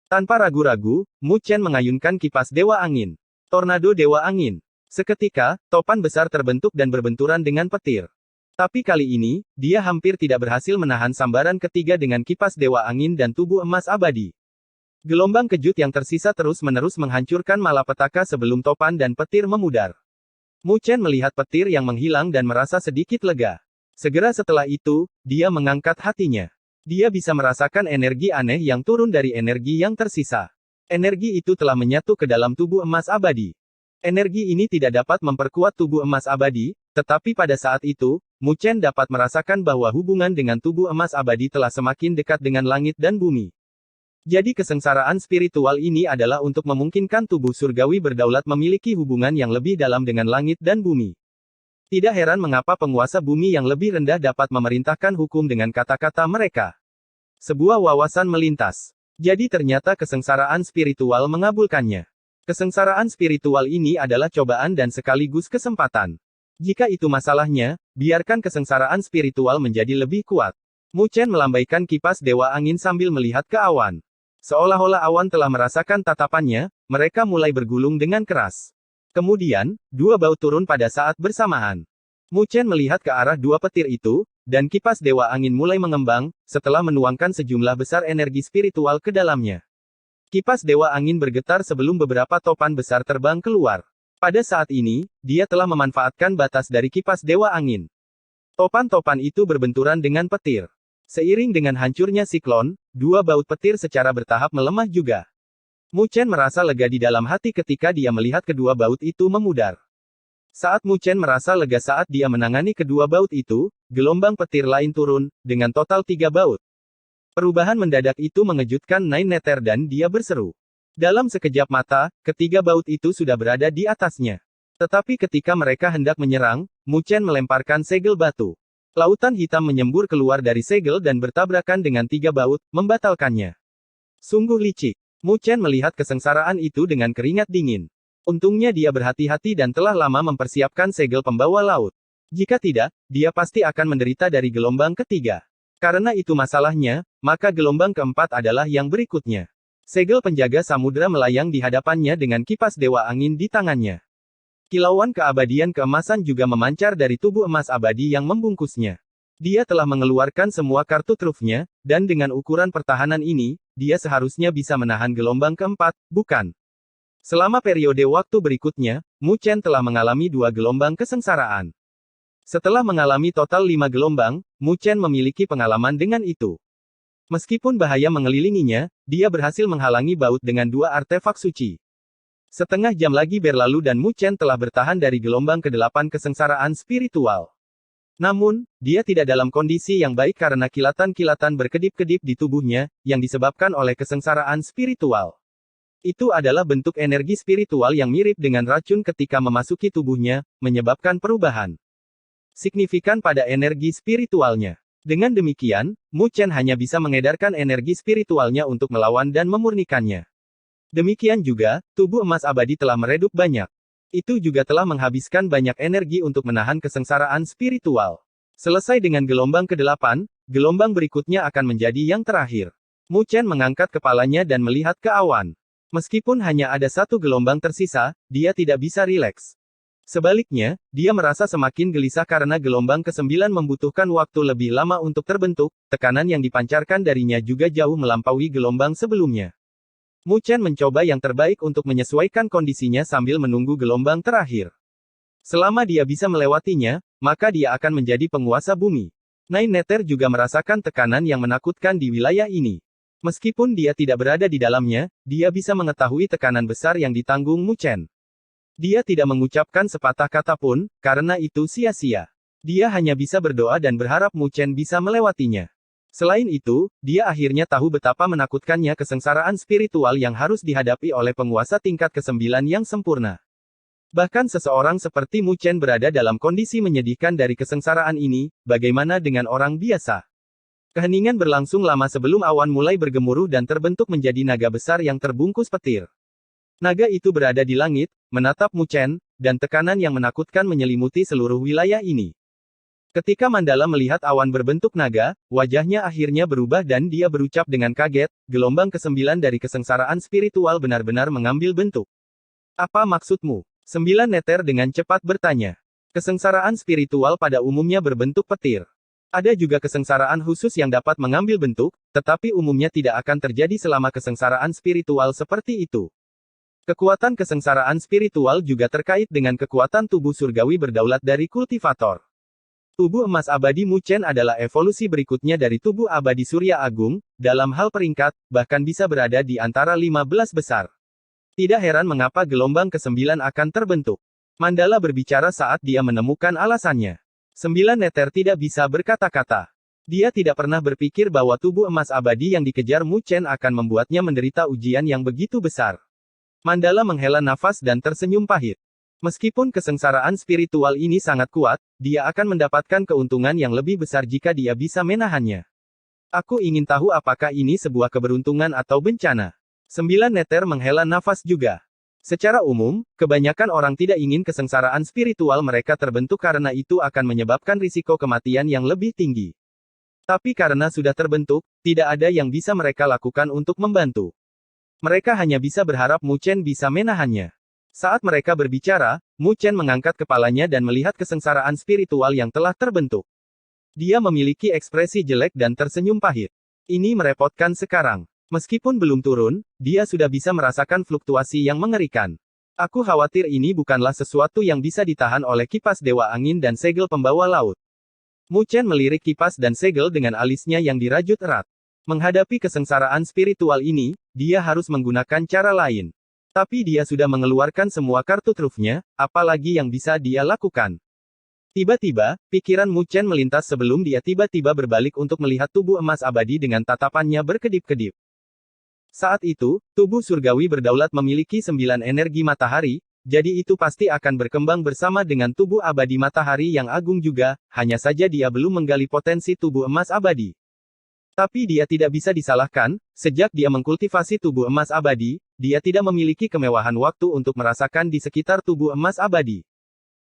Tanpa ragu-ragu, Mu Chen mengayunkan kipas Dewa Angin. Tornado Dewa Angin. Seketika, topan besar terbentuk dan berbenturan dengan petir. Tapi kali ini, dia hampir tidak berhasil menahan sambaran ketiga dengan kipas Dewa Angin dan tubuh emas abadi. Gelombang kejut yang tersisa terus-menerus menghancurkan malapetaka sebelum topan dan petir memudar. Mu Chen melihat petir yang menghilang dan merasa sedikit lega. Segera setelah itu, dia mengangkat hatinya. Dia bisa merasakan energi aneh yang turun dari energi yang tersisa. Energi itu telah menyatu ke dalam tubuh emas abadi. Energi ini tidak dapat memperkuat tubuh emas abadi, tetapi pada saat itu, Mu Chen dapat merasakan bahwa hubungan dengan tubuh emas abadi telah semakin dekat dengan langit dan bumi. Jadi kesengsaraan spiritual ini adalah untuk memungkinkan tubuh surgawi berdaulat memiliki hubungan yang lebih dalam dengan langit dan bumi. Tidak heran mengapa penguasa bumi yang lebih rendah dapat memerintahkan hukum dengan kata-kata mereka. Sebuah wawasan melintas. Jadi ternyata kesengsaraan spiritual mengabulkannya. Kesengsaraan spiritual ini adalah cobaan dan sekaligus kesempatan. Jika itu masalahnya, biarkan kesengsaraan spiritual menjadi lebih kuat. Mu Chen melambaikan kipas Dewa Angin sambil melihat ke awan. Seolah-olah awan telah merasakan tatapannya, mereka mulai bergulung dengan keras. Kemudian, 2 baut turun pada saat bersamaan. Mu Chen melihat ke arah 2 petir itu, dan kipas Dewa Angin mulai mengembang, setelah menuangkan sejumlah besar energi spiritual ke dalamnya. Kipas Dewa Angin bergetar sebelum beberapa topan besar terbang keluar. Pada saat ini, dia telah memanfaatkan batas dari kipas Dewa Angin. Topan-topan itu berbenturan dengan petir. Seiring dengan hancurnya siklon, 2 baut petir secara bertahap melemah juga. Mu Chen merasa lega di dalam hati ketika dia melihat kedua baut itu memudar. Saat Mu Chen merasa lega saat dia menangani kedua baut itu, gelombang petir lain turun, dengan total 3 baut. Perubahan mendadak itu mengejutkan Nine Nether dan dia berseru. Dalam sekejap mata, ketiga baut itu sudah berada di atasnya. Tetapi ketika mereka hendak menyerang, Mu Chen melemparkan segel batu. Lautan hitam menyembur keluar dari segel dan bertabrakan dengan 3 baut, membatalkannya. Sungguh licik. Mu Chen melihat kesengsaraan itu dengan keringat dingin. Untungnya dia berhati-hati dan telah lama mempersiapkan segel pembawa laut. Jika tidak, dia pasti akan menderita dari gelombang ketiga. Karena itu masalahnya, maka gelombang keempat adalah yang berikutnya. Segel penjaga samudera melayang di hadapannya dengan kipas dewa angin di tangannya. Kilauan keabadian keemasan juga memancar dari tubuh emas abadi yang membungkusnya. Dia telah mengeluarkan semua kartu trufnya, dan dengan ukuran pertahanan ini, dia seharusnya bisa menahan gelombang keempat, bukan? Selama periode waktu berikutnya, Mu Chen telah mengalami 2 gelombang kesengsaraan. Setelah mengalami total 5 gelombang, Mu Chen memiliki pengalaman dengan itu. Meskipun bahaya mengelilinginya, dia berhasil menghalangi baut dengan 2 artefak suci. Setengah jam lagi berlalu dan Mu Chen telah bertahan dari gelombang ke-8 kesengsaraan spiritual. Namun, dia tidak dalam kondisi yang baik karena kilatan-kilatan berkedip-kedip di tubuhnya, yang disebabkan oleh kesengsaraan spiritual. Itu adalah bentuk energi spiritual yang mirip dengan racun ketika memasuki tubuhnya, menyebabkan perubahan signifikan pada energi spiritualnya. Dengan demikian, Mu Chen hanya bisa mengedarkan energi spiritualnya untuk melawan dan memurnikannya. Demikian juga, tubuh emas abadi telah meredup banyak. Itu juga telah menghabiskan banyak energi untuk menahan kesengsaraan spiritual. Selesai dengan gelombang ke-8, gelombang berikutnya akan menjadi yang terakhir. Mu Chen mengangkat kepalanya dan melihat ke awan. Meskipun hanya ada 1 gelombang tersisa, dia tidak bisa rileks. Sebaliknya, dia merasa semakin gelisah karena gelombang ke-9 membutuhkan waktu lebih lama untuk terbentuk, tekanan yang dipancarkan darinya juga jauh melampaui gelombang sebelumnya. Mu Chen mencoba yang terbaik untuk menyesuaikan kondisinya sambil menunggu gelombang terakhir. Selama dia bisa melewatinya, maka dia akan menjadi penguasa bumi. Nine Nether juga merasakan tekanan yang menakutkan di wilayah ini. Meskipun dia tidak berada di dalamnya, dia bisa mengetahui tekanan besar yang ditanggung Mu Chen. Dia tidak mengucapkan sepatah kata pun, karena itu sia-sia. Dia hanya bisa berdoa dan berharap Mu Chen bisa melewatinya. Selain itu, dia akhirnya tahu betapa menakutkannya kesengsaraan spiritual yang harus dihadapi oleh penguasa tingkat ke-9 yang sempurna. Bahkan seseorang seperti Mu Chen berada dalam kondisi menyedihkan dari kesengsaraan ini, bagaimana dengan orang biasa? Keheningan berlangsung lama sebelum awan mulai bergemuruh dan terbentuk menjadi naga besar yang terbungkus petir. Naga itu berada di langit, menatap Mu Chen, dan tekanan yang menakutkan menyelimuti seluruh wilayah ini. Ketika Mandala melihat awan berbentuk naga, wajahnya akhirnya berubah dan dia berucap dengan kaget, gelombang ke-9 dari kesengsaraan spiritual benar-benar mengambil bentuk. Apa maksudmu? 9 Nether dengan cepat bertanya. Kesengsaraan spiritual pada umumnya berbentuk petir. Ada juga kesengsaraan khusus yang dapat mengambil bentuk, tetapi umumnya tidak akan terjadi selama kesengsaraan spiritual seperti itu. Kekuatan kesengsaraan spiritual juga terkait dengan kekuatan tubuh surgawi berdaulat dari kultivator. Tubuh emas abadi Mu Chen adalah evolusi berikutnya dari tubuh abadi Surya Agung, dalam hal peringkat, bahkan bisa berada di antara 15 besar. Tidak heran mengapa gelombang ke-9 akan terbentuk. Mandala berbicara saat dia menemukan alasannya. 9 Nether tidak bisa berkata-kata. Dia tidak pernah berpikir bahwa tubuh emas abadi yang dikejar Mu Chen akan membuatnya menderita ujian yang begitu besar. Mandala menghela nafas dan tersenyum pahit. Meskipun kesengsaraan spiritual ini sangat kuat, dia akan mendapatkan keuntungan yang lebih besar jika dia bisa menahannya. Aku ingin tahu apakah ini sebuah keberuntungan atau bencana. 9 Nether menghela nafas juga. Secara umum, kebanyakan orang tidak ingin kesengsaraan spiritual mereka terbentuk karena itu akan menyebabkan risiko kematian yang lebih tinggi. Tapi karena sudah terbentuk, tidak ada yang bisa mereka lakukan untuk membantu. Mereka hanya bisa berharap Mu Chen bisa menahannya. Saat mereka berbicara, Mu Chen mengangkat kepalanya dan melihat kesengsaraan spiritual yang telah terbentuk. Dia memiliki ekspresi jelek dan tersenyum pahit. Ini merepotkan sekarang. Meskipun belum turun, dia sudah bisa merasakan fluktuasi yang mengerikan. Aku khawatir ini bukanlah sesuatu yang bisa ditahan oleh kipas dewa angin dan segel pembawa laut. Mu Chen melirik kipas dan segel dengan alisnya yang dirajut erat. Menghadapi kesengsaraan spiritual ini, dia harus menggunakan cara lain. Tapi dia sudah mengeluarkan semua kartu trufnya, apalagi yang bisa dia lakukan. Tiba-tiba, pikiran Mu Chen melintas sebelum dia tiba-tiba berbalik untuk melihat tubuh emas abadi dengan tatapannya berkedip-kedip. Saat itu, tubuh surgawi berdaulat memiliki 9 energi matahari, jadi itu pasti akan berkembang bersama dengan tubuh abadi matahari yang agung juga, hanya saja dia belum menggali potensi tubuh emas abadi. Tapi dia tidak bisa disalahkan, sejak dia mengkultivasi tubuh emas abadi, dia tidak memiliki kemewahan waktu untuk merasakan di sekitar tubuh emas abadi.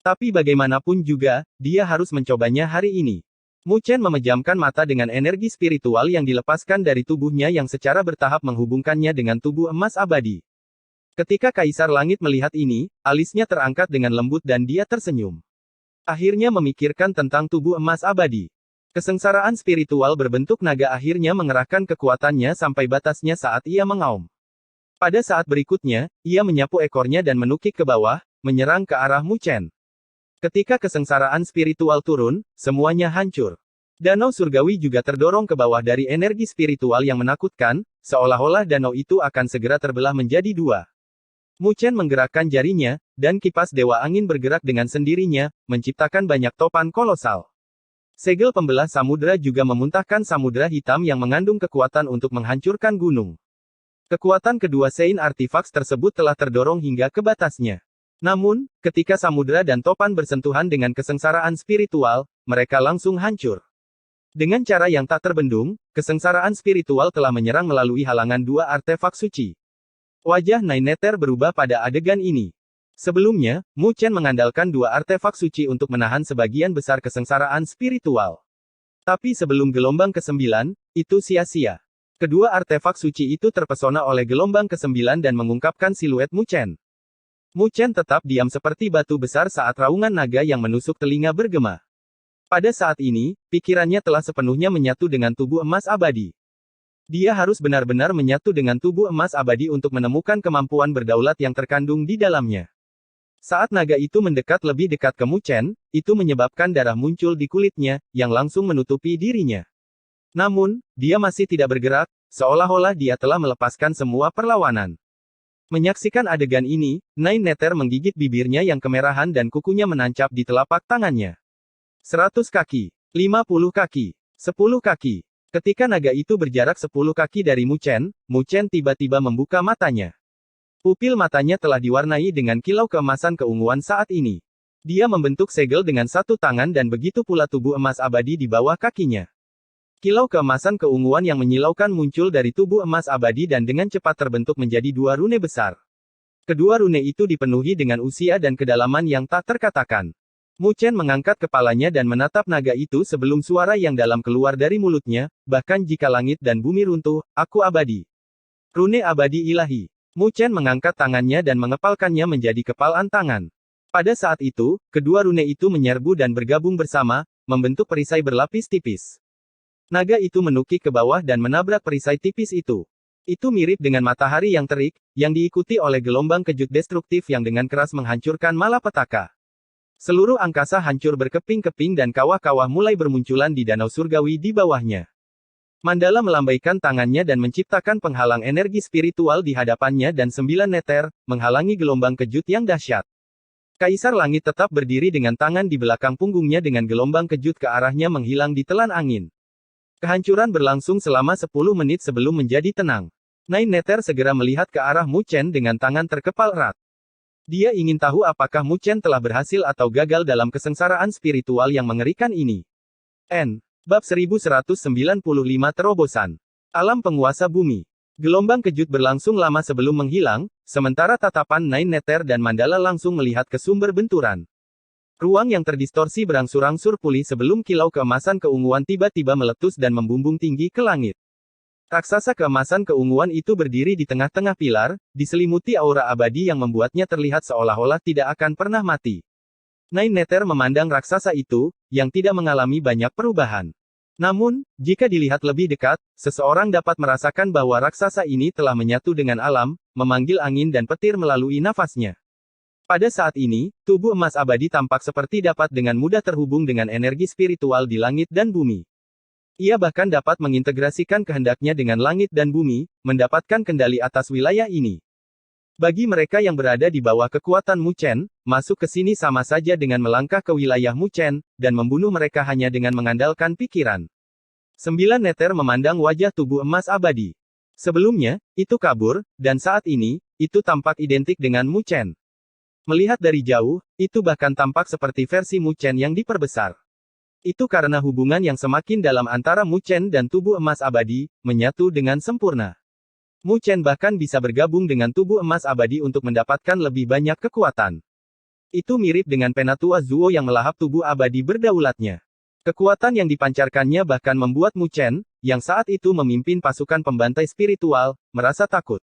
Tapi bagaimanapun juga, dia harus mencobanya hari ini. Mu Chen memejamkan mata dengan energi spiritual yang dilepaskan dari tubuhnya yang secara bertahap menghubungkannya dengan tubuh emas abadi. Ketika Kaisar Langit melihat ini, alisnya terangkat dengan lembut dan dia tersenyum. Akhirnya memikirkan tentang tubuh emas abadi. Kesengsaraan spiritual berbentuk naga akhirnya mengerahkan kekuatannya sampai batasnya saat ia mengaum. Pada saat berikutnya, ia menyapu ekornya dan menukik ke bawah, menyerang ke arah Mu Chen. Ketika kesengsaraan spiritual turun, semuanya hancur. Danau surgawi juga terdorong ke bawah dari energi spiritual yang menakutkan, seolah-olah danau itu akan segera terbelah menjadi dua. Mu Chen menggerakkan jarinya, dan kipas Dewa Angin bergerak dengan sendirinya, menciptakan banyak topan kolosal. Segel pembelah samudera juga memuntahkan samudera hitam yang mengandung kekuatan untuk menghancurkan gunung. Kekuatan kedua Sein Artifacts tersebut telah terdorong hingga ke batasnya. Namun, ketika samudera dan topan bersentuhan dengan kesengsaraan spiritual, mereka langsung hancur. Dengan cara yang tak terbendung, kesengsaraan spiritual telah menyerang melalui halangan dua artefak suci. Wajah Nine Nether berubah pada adegan ini. Sebelumnya, Mu Chen mengandalkan dua artefak suci untuk menahan sebagian besar kesengsaraan spiritual. Tapi sebelum gelombang ke-9, itu sia-sia. Kedua artefak suci itu terpesona oleh gelombang ke-9 dan mengungkapkan siluet Mu Chen. Mu Chen tetap diam seperti batu besar saat raungan naga yang menusuk telinga bergema. Pada saat ini, pikirannya telah sepenuhnya menyatu dengan tubuh emas abadi. Dia harus benar-benar menyatu dengan tubuh emas abadi untuk menemukan kemampuan berdaulat yang terkandung di dalamnya. Saat naga itu mendekat lebih dekat ke Mu Chen, itu menyebabkan darah muncul di kulitnya, yang langsung menutupi dirinya. Namun, dia masih tidak bergerak, seolah-olah dia telah melepaskan semua perlawanan. Menyaksikan adegan ini, Nine Nether menggigit bibirnya yang kemerahan dan kukunya menancap di telapak tangannya. 100 kaki, 50 kaki, 10 kaki. Ketika naga itu berjarak 10 kaki dari Mu Chen tiba-tiba membuka matanya. Pupil matanya telah diwarnai dengan kilau keemasan keunguan saat ini. Dia membentuk segel dengan satu tangan dan begitu pula tubuh emas abadi di bawah kakinya. Kilau keemasan keunguan yang menyilaukan muncul dari tubuh emas abadi dan dengan cepat terbentuk menjadi dua rune besar. Kedua rune itu dipenuhi dengan usia dan kedalaman yang tak terkatakan. Mu Chen mengangkat kepalanya dan menatap naga itu sebelum suara yang dalam keluar dari mulutnya, bahkan jika langit dan bumi runtuh, aku abadi. Rune abadi ilahi. Mu Chen mengangkat tangannya dan mengepalkannya menjadi kepalan tangan. Pada saat itu, kedua rune itu menyerbu dan bergabung bersama, membentuk perisai berlapis tipis. Naga itu menukik ke bawah dan menabrak perisai tipis itu. Itu mirip dengan matahari yang terik, yang diikuti oleh gelombang kejut destruktif yang dengan keras menghancurkan malapetaka. Seluruh angkasa hancur berkeping-keping dan kawah-kawah mulai bermunculan di danau surgawi di bawahnya. Mandala melambaikan tangannya dan menciptakan penghalang energi spiritual di hadapannya dan 9 neter, menghalangi gelombang kejut yang dahsyat. Kaisar Langit tetap berdiri dengan tangan di belakang punggungnya dengan gelombang kejut ke arahnya menghilang di telan angin. Kehancuran berlangsung selama 10 menit sebelum menjadi tenang. Nine Nether segera melihat ke arah Mu Chen dengan tangan terkepal erat. Dia ingin tahu apakah Mu Chen telah berhasil atau gagal dalam kesengsaraan spiritual yang mengerikan ini. Bab 1195 Terobosan. Alam Penguasa Bumi. Gelombang kejut berlangsung lama sebelum menghilang, sementara tatapan Nine Nether dan Mandala langsung melihat ke sumber benturan. Ruang yang terdistorsi berangsur-angsur pulih sebelum kilau keemasan keunguan tiba-tiba meletus dan membumbung tinggi ke langit. Raksasa keemasan keunguan itu berdiri di tengah-tengah pilar, diselimuti aura abadi yang membuatnya terlihat seolah-olah tidak akan pernah mati. Nine Nether memandang raksasa itu, yang tidak mengalami banyak perubahan. Namun, jika dilihat lebih dekat, seseorang dapat merasakan bahwa raksasa ini telah menyatu dengan alam, memanggil angin dan petir melalui nafasnya. Pada saat ini, tubuh emas abadi tampak seperti dapat dengan mudah terhubung dengan energi spiritual di langit dan bumi. Ia bahkan dapat mengintegrasikan kehendaknya dengan langit dan bumi, mendapatkan kendali atas wilayah ini. Bagi mereka yang berada di bawah kekuatan Mu Chen, masuk ke sini sama saja dengan melangkah ke wilayah Mu Chen, dan membunuh mereka hanya dengan mengandalkan pikiran. 9 Nether memandang wajah tubuh emas abadi. Sebelumnya, itu kabur, dan saat ini, itu tampak identik dengan Mu Chen. Melihat dari jauh, itu bahkan tampak seperti versi Mu Chen yang diperbesar. Itu karena hubungan yang semakin dalam antara Mu Chen dan tubuh emas abadi, menyatu dengan sempurna. Mu Chen bahkan bisa bergabung dengan tubuh emas abadi untuk mendapatkan lebih banyak kekuatan. Itu mirip dengan Penatua Zuo yang melahap tubuh abadi berdaulatnya. Kekuatan yang dipancarkannya bahkan membuat Mu Chen, yang saat itu memimpin pasukan pembantai spiritual, merasa takut.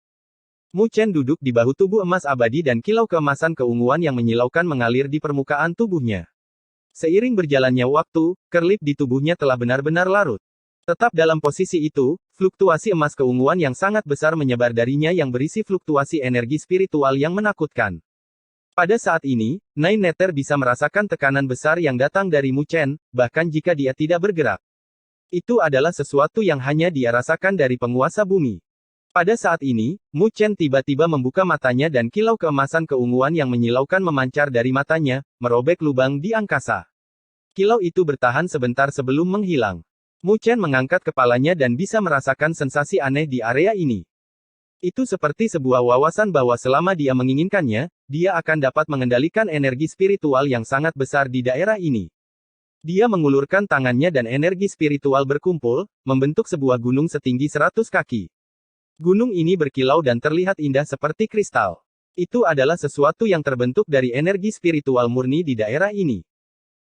Mu Chen duduk di bahu tubuh emas abadi dan kilau keemasan keunguan yang menyilaukan mengalir di permukaan tubuhnya. Seiring berjalannya waktu, kerlip di tubuhnya telah benar-benar larut. Tetap dalam posisi itu, fluktuasi emas keunguan yang sangat besar menyebar darinya yang berisi fluktuasi energi spiritual yang menakutkan. Pada saat ini, Nine Nether bisa merasakan tekanan besar yang datang dari Mu Chen, bahkan jika dia tidak bergerak. Itu adalah sesuatu yang hanya dia rasakan dari penguasa bumi. Pada saat ini, Mu Chen tiba-tiba membuka matanya dan kilau keemasan keunguan yang menyilaukan memancar dari matanya, merobek lubang di angkasa. Kilau itu bertahan sebentar sebelum menghilang. Mu Chen mengangkat kepalanya dan bisa merasakan sensasi aneh di area ini. Itu seperti sebuah wawasan bahwa selama dia menginginkannya, dia akan dapat mengendalikan energi spiritual yang sangat besar di daerah ini. Dia mengulurkan tangannya dan energi spiritual berkumpul, membentuk sebuah gunung setinggi 100 kaki. Gunung ini berkilau dan terlihat indah seperti kristal. Itu adalah sesuatu yang terbentuk dari energi spiritual murni di daerah ini.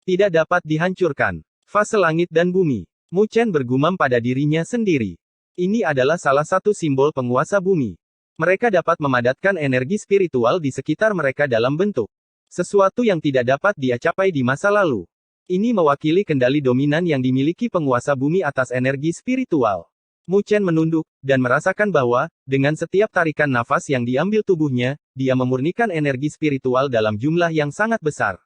Tidak dapat dihancurkan. Fase langit dan bumi. Mu Chen bergumam pada dirinya sendiri. Ini adalah salah satu simbol penguasa bumi. Mereka dapat memadatkan energi spiritual di sekitar mereka dalam bentuk sesuatu yang tidak dapat dia capai di masa lalu. Ini mewakili kendali dominan yang dimiliki penguasa bumi atas energi spiritual. Mu Chen menunduk, dan merasakan bahwa, dengan setiap tarikan nafas yang diambil tubuhnya, dia memurnikan energi spiritual dalam jumlah yang sangat besar.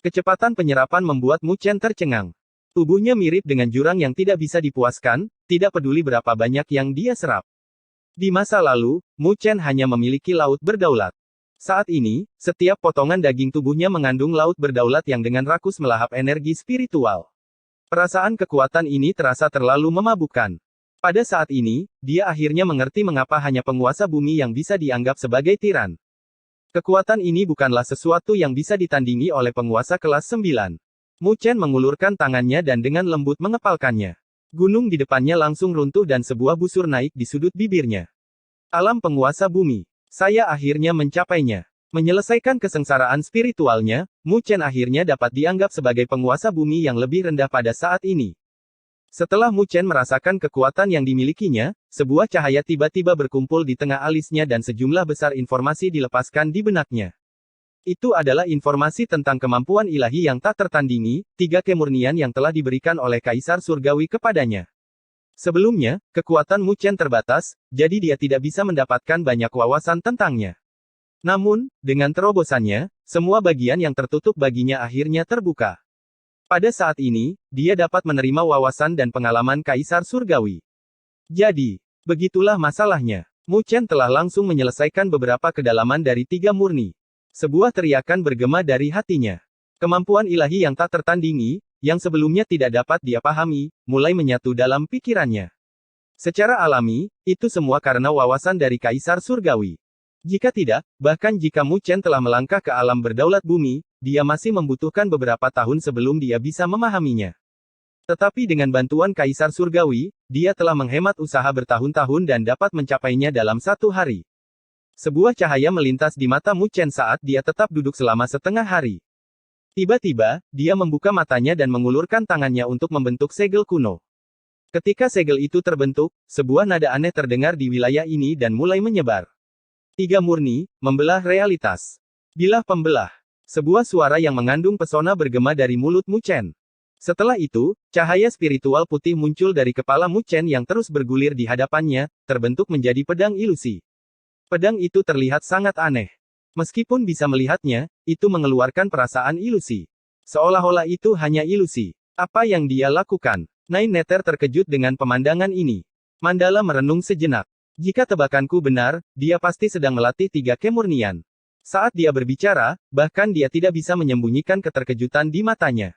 Kecepatan penyerapan membuat Mu Chen tercengang. Tubuhnya mirip dengan jurang yang tidak bisa dipuaskan, tidak peduli berapa banyak yang dia serap. Di masa lalu, Mu Chen hanya memiliki laut berdaulat. Saat ini, setiap potongan daging tubuhnya mengandung laut berdaulat yang dengan rakus melahap energi spiritual. Perasaan kekuatan ini terasa terlalu memabukkan. Pada saat ini, dia akhirnya mengerti mengapa hanya penguasa bumi yang bisa dianggap sebagai tiran. Kekuatan ini bukanlah sesuatu yang bisa ditandingi oleh penguasa kelas 9. Mu Chen mengulurkan tangannya dan dengan lembut mengepalkannya. Gunung di depannya langsung runtuh dan sebuah busur naik di sudut bibirnya. Alam penguasa bumi. Saya akhirnya mencapainya. Menyelesaikan kesengsaraan spiritualnya, Mu Chen akhirnya dapat dianggap sebagai penguasa bumi yang lebih rendah pada saat ini. Setelah Mu Chen merasakan kekuatan yang dimilikinya, sebuah cahaya tiba-tiba berkumpul di tengah alisnya dan sejumlah besar informasi dilepaskan di benaknya. Itu adalah informasi tentang kemampuan ilahi yang tak tertandingi, 3 kemurnian yang telah diberikan oleh Kaisar Surgawi kepadanya. Sebelumnya, kekuatan Mu Chen terbatas, jadi dia tidak bisa mendapatkan banyak wawasan tentangnya. Namun, dengan terobosannya, semua bagian yang tertutup baginya akhirnya terbuka. Pada saat ini, dia dapat menerima wawasan dan pengalaman Kaisar Surgawi. Jadi, begitulah masalahnya. Mu Chen telah langsung menyelesaikan beberapa kedalaman dari 3 murni. Sebuah teriakan bergema dari hatinya. Kemampuan ilahi yang tak tertandingi, yang sebelumnya tidak dapat dia pahami, mulai menyatu dalam pikirannya. Secara alami, itu semua karena wawasan dari Kaisar Surgawi. Jika tidak, bahkan jika Mu Chen telah melangkah ke alam berdaulat bumi, dia masih membutuhkan beberapa tahun sebelum dia bisa memahaminya. Tetapi dengan bantuan Kaisar Surgawi, dia telah menghemat usaha bertahun-tahun dan dapat mencapainya dalam 1 hari. Sebuah cahaya melintas di mata Mu Chen saat dia tetap duduk selama setengah hari. Tiba-tiba, dia membuka matanya dan mengulurkan tangannya untuk membentuk segel kuno. Ketika segel itu terbentuk, sebuah nada aneh terdengar di wilayah ini dan mulai menyebar. 3 murni, membelah realitas. Bilah pembelah. Sebuah suara yang mengandung pesona bergema dari mulut Mu Chen. Setelah itu, cahaya spiritual putih muncul dari kepala Mu Chen yang terus bergulir di hadapannya, terbentuk menjadi pedang ilusi. Pedang itu terlihat sangat aneh. Meskipun bisa melihatnya, itu mengeluarkan perasaan ilusi. Seolah-olah itu hanya ilusi. Apa yang dia lakukan? Nine Nether terkejut dengan pemandangan ini. Mandala merenung sejenak. Jika tebakanku benar, dia pasti sedang melatih 3 kemurnian. Saat dia berbicara, bahkan dia tidak bisa menyembunyikan keterkejutan di matanya.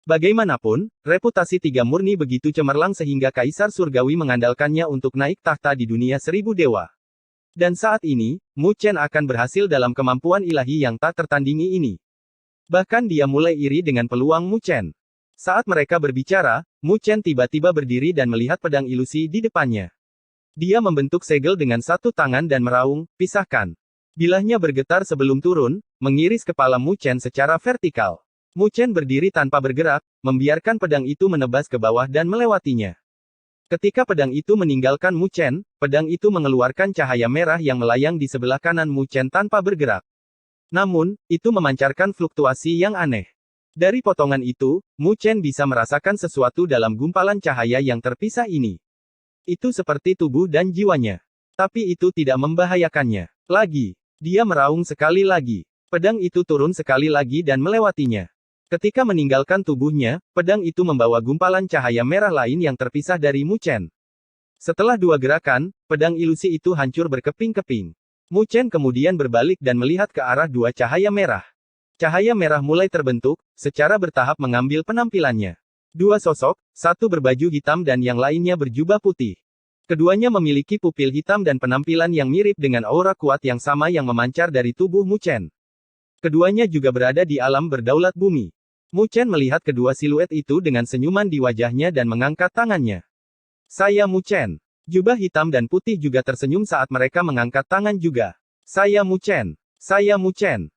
Bagaimanapun, reputasi 3 murni begitu cemerlang sehingga Kaisar Surgawi mengandalkannya untuk naik tahta di dunia 1000 dewa. Dan saat ini, Mu Chen akan berhasil dalam kemampuan ilahi yang tak tertandingi ini. Bahkan dia mulai iri dengan peluang Mu Chen. Saat mereka berbicara, Mu Chen tiba-tiba berdiri dan melihat pedang ilusi di depannya. Dia membentuk segel dengan 1 tangan dan meraung, pisahkan. Bilahnya bergetar sebelum turun, mengiris kepala Mu Chen secara vertikal. Mu Chen berdiri tanpa bergerak, membiarkan pedang itu menebas ke bawah dan melewatinya. Ketika pedang itu meninggalkan Mu Chen, pedang itu mengeluarkan cahaya merah yang melayang di sebelah kanan Mu Chen tanpa bergerak. Namun, itu memancarkan fluktuasi yang aneh. Dari potongan itu, Mu Chen bisa merasakan sesuatu dalam gumpalan cahaya yang terpisah ini. Itu seperti tubuh dan jiwanya. Tapi itu tidak membahayakannya. Lagi. Dia meraung sekali lagi. Pedang itu turun sekali lagi dan melewatinya. Ketika meninggalkan tubuhnya, pedang itu membawa gumpalan cahaya merah lain yang terpisah dari Mu Chen. Setelah 2 gerakan, pedang ilusi itu hancur berkeping-keping. Mu Chen kemudian berbalik dan melihat ke arah 2 cahaya merah. Cahaya merah mulai terbentuk, secara bertahap mengambil penampilannya. 2 sosok, satu berbaju hitam dan yang lainnya berjubah putih. Keduanya memiliki pupil hitam dan penampilan yang mirip dengan aura kuat yang sama yang memancar dari tubuh Mu Chen. Keduanya juga berada di alam berdaulat bumi. Mu Chen melihat kedua siluet itu dengan senyuman di wajahnya dan mengangkat tangannya. Saya Mu Chen. Jubah hitam dan putih juga tersenyum saat mereka mengangkat tangan juga. Saya Mu Chen. Saya Mu Chen.